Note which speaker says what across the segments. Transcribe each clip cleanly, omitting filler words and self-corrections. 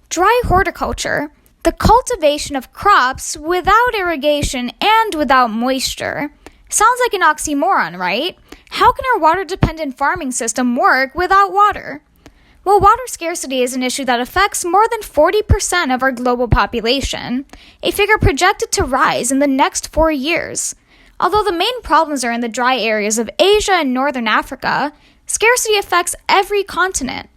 Speaker 1: Dry horticulture, the cultivation of crops without irrigation and without moisture. Sounds like an oxymoron, right? How can our water-dependent farming system work without water? Well, water scarcity is an issue that affects more than 40% of our global population, a figure projected to rise in the next 4 years. Although the main problems are in the dry areas of Asia and northern Africa, scarcity affects every continent.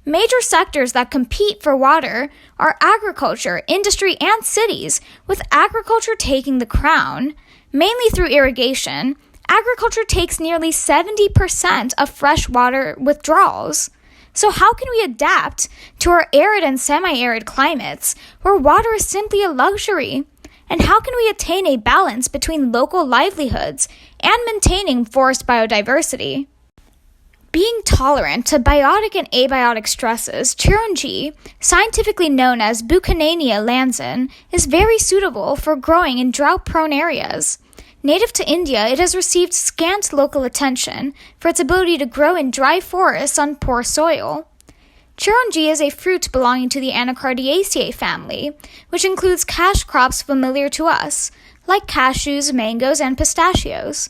Speaker 1: Major sectors that compete for water are agriculture, industry, and cities, with agriculture taking the crown. Mainly through irrigation, agriculture takes nearly 70% of freshwater withdrawals. So how can we adapt to our arid and semi-arid climates where water is simply a luxury? And how can we attain a balance between local livelihoods and maintaining forest biodiversity? Being tolerant to biotic and abiotic stresses, Chironji, scientifically known as Buchanania lanzan, is very suitable for growing in drought-prone areas. Native to India, it has received scant local attention for its ability to grow in dry forests on poor soil. Chironji is a fruit belonging to the Anacardiaceae family, which includes cash crops familiar to us, like cashews, mangoes, and pistachios.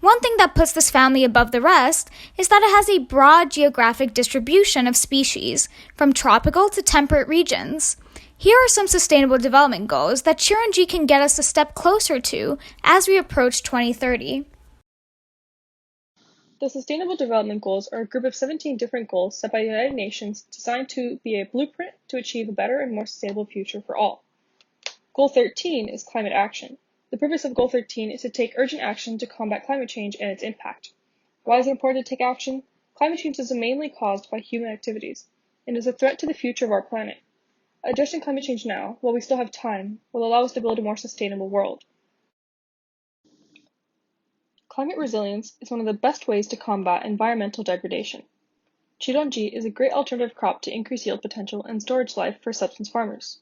Speaker 1: One thing that puts this family above the rest is that it has a broad geographic distribution of species, from tropical to temperate regions. Here are some sustainable development goals that Chironji can get us a step closer to as we approach 2030.
Speaker 2: The Sustainable Development Goals are a group of 17 different goals set by the United Nations designed to be a blueprint to achieve a better and more sustainable future for all. Goal 13 is climate action. The purpose of Goal 13 is to take urgent action to combat climate change and its impact. Why is it important to take action? Climate change is mainly caused by human activities and is a threat to the future of our planet. Addressing climate change now, while we still have time, will allow us to build a more sustainable world. Climate resilience is one of the best ways to combat environmental degradation. Chironji is a great alternative crop to increase yield potential and storage life for subsistence farmers.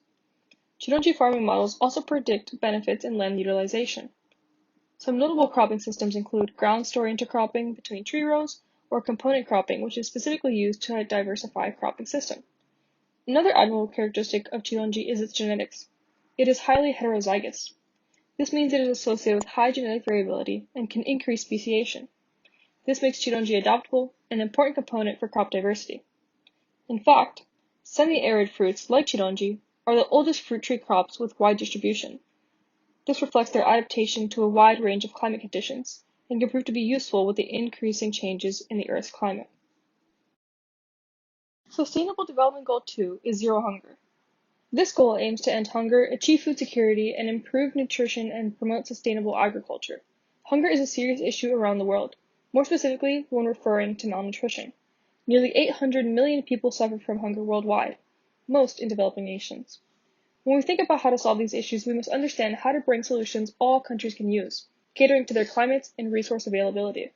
Speaker 2: Chironji farming models also predict benefits in land utilization. Some notable cropping systems include ground story intercropping between tree rows or component cropping, which is specifically used to diversify a cropping system. Another admirable characteristic of Chironji is its genetics. It is highly heterozygous. This means it is associated with high genetic variability and can increase speciation. This makes Chironji adaptable, an important component for crop diversity. In fact, semi-arid fruits like Chironji are the oldest fruit tree crops with wide distribution. This reflects their adaptation to a wide range of climate conditions and can prove to be useful with the increasing changes in the Earth's climate. Sustainable Development Goal 2 is Zero Hunger. This goal aims to end hunger, achieve food security, and improve nutrition and promote sustainable agriculture. Hunger is a serious issue around the world, more specifically when referring to malnutrition. Nearly 800 million people suffer from hunger worldwide, most in developing nations. When we think about how to solve these issues, we must understand how to bring solutions all countries can use, catering to their climates and resource availability.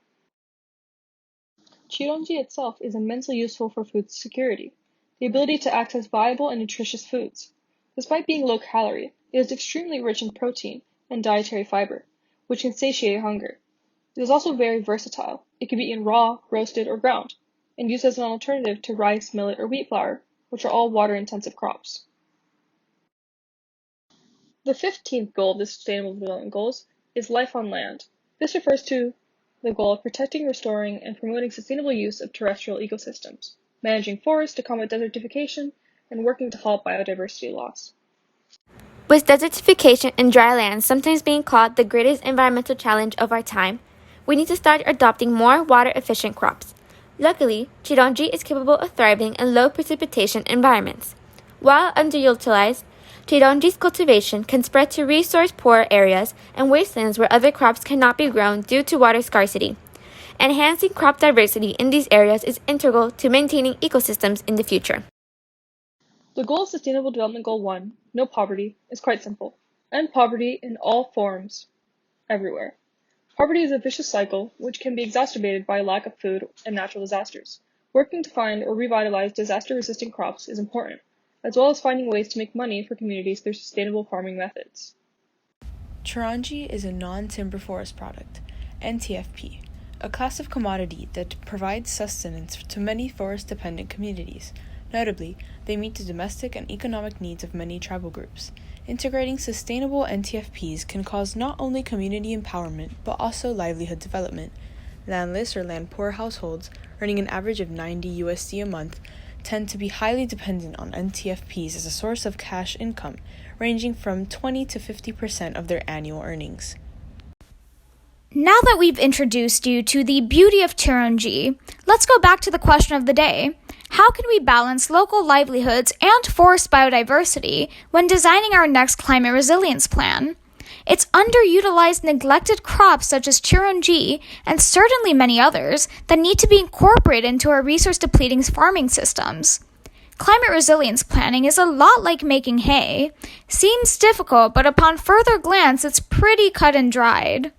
Speaker 2: Chironji itself is immensely useful for food security, the ability to access viable and nutritious foods. Despite being low-calorie, it is extremely rich in protein and dietary fiber, which can satiate hunger. It is also very versatile. It can be eaten raw, roasted, or ground, and used as an alternative to rice, millet, or wheat flour, which are all water-intensive crops. The 15th goal of the Sustainable Development Goals is Life on Land. This refers to the goal of protecting, restoring, and promoting sustainable use of terrestrial ecosystems, managing forests to combat desertification, and working to halt biodiversity loss.
Speaker 3: With desertification in dry land sometimes being called the greatest environmental challenge of our time, we need to start adopting more water-efficient crops. Luckily, Chironji is capable of thriving in low precipitation environments. While underutilized, Chironji's cultivation can spread to resource-poor areas and wastelands where other crops cannot be grown due to water scarcity. Enhancing crop diversity in these areas is integral to maintaining ecosystems in the future.
Speaker 2: The goal of Sustainable Development Goal 1, No Poverty, is quite simple. End poverty in all forms, everywhere. Poverty is a vicious cycle which can be exacerbated by lack of food and natural disasters. Working to find or revitalize disaster-resistant crops is important, as well as finding ways to make money for communities through sustainable farming methods.
Speaker 4: Chironji is a non-timber forest product, NTFP, a class of commodity that provides sustenance to many forest-dependent communities, Notably, they meet the domestic and economic needs of many tribal groups. Integrating sustainable NTFPs can cause not only community empowerment, but also livelihood development. Landless or land-poor households, earning an average of 90 USD a month, tend to be highly dependent on NTFPs as a source of cash income, ranging from 20 to 50% of their annual earnings.
Speaker 1: Now that we've introduced you to the beauty of Chironji, let's go back to the question of the day. How can we balance local livelihoods and forest biodiversity when designing our next climate resilience plan? It's underutilized, neglected crops such as Chironji, and certainly many others, that need to be incorporated into our resource-depleting farming systems. Climate resilience planning is a lot like making hay. Seems difficult, but upon further glance, it's pretty cut and dried.